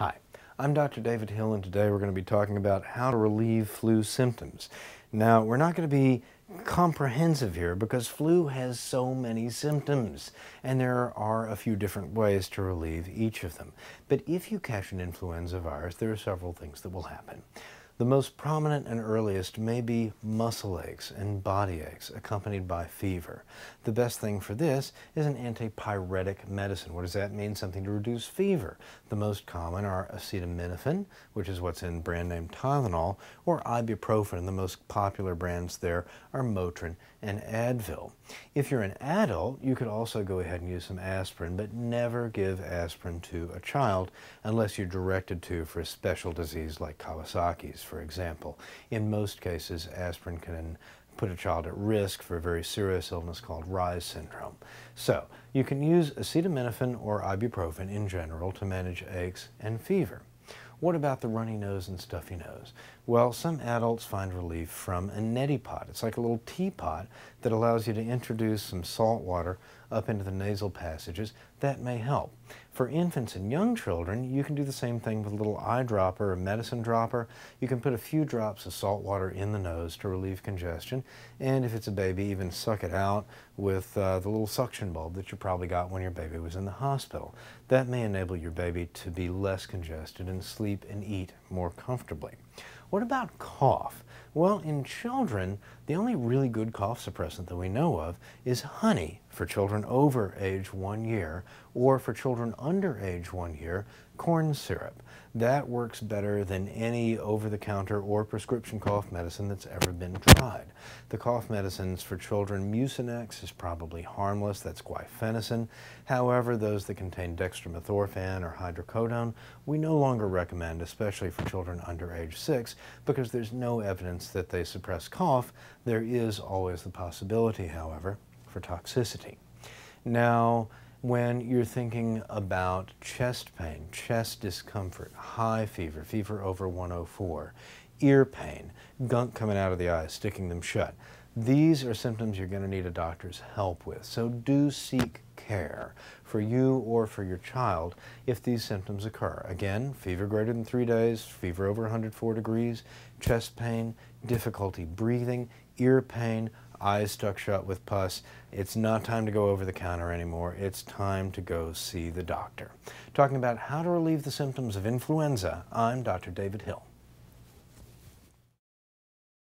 Hi, I'm Dr. David Hill, and today we're going to be talking about how to relieve flu symptoms. Now, we're not going to be comprehensive here because flu has so many symptoms, and there are a few different ways to relieve each of them. But if you catch an influenza virus, there are several things that will happen. The most prominent and earliest may be muscle aches and body aches accompanied by fever. The best thing for this is an antipyretic medicine. What does that mean? Something to reduce fever. The most common are acetaminophen, which is what's in brand name Tylenol, or ibuprofen. The most popular brands there are Motrin and Advil. If you're an adult, you could also go ahead and use some aspirin, but never give aspirin to a child unless you're directed to for a special disease like Kawasaki's, for example. In most cases, aspirin can put a child at risk for a very serious illness called Rye's syndrome. So, you can use acetaminophen or ibuprofen in general to manage aches and fever. What about the runny nose and stuffy nose? Well, some adults find relief from a neti pot. It's like a little teapot that allows you to introduce some salt water up into the nasal passages. That may help. For infants and young children, you can do the same thing with a little eyedropper or medicine dropper. You can put a few drops of salt water in the nose to relieve congestion, and if it's a baby, even suck it out with the little suction bulb that you probably got when your baby was in the hospital. That may enable your baby to be less congested and sleep and eat more comfortably. What about cough? Well, in children, the only really good cough suppressant that we know of is honey for children over age 1 year, or for children under age 1 year, corn syrup. That works better than any over-the-counter or prescription cough medicine that's ever been tried. The cough medicines for children, Mucinex is probably harmless, that's guaifenesin. However, those that contain dextromethorphan or hydrocodone, we no longer recommend, especially for children under age 6, because there's no evidence that they suppress cough. There is always the possibility, however, for toxicity. Now, when you're thinking about chest pain, chest discomfort, high fever, fever over 104, ear pain, gunk coming out of the eyes, sticking them shut, these are symptoms you're going to need a doctor's help with. So do seek care for you or for your child if these symptoms occur. Again, fever greater than 3 days, fever over 104 degrees, chest pain, difficulty breathing, ear pain, eyes stuck shut with pus. It's not time to go over the counter anymore. It's time to go see the doctor. Talking about how to relieve the symptoms of influenza, I'm Dr. David Hill.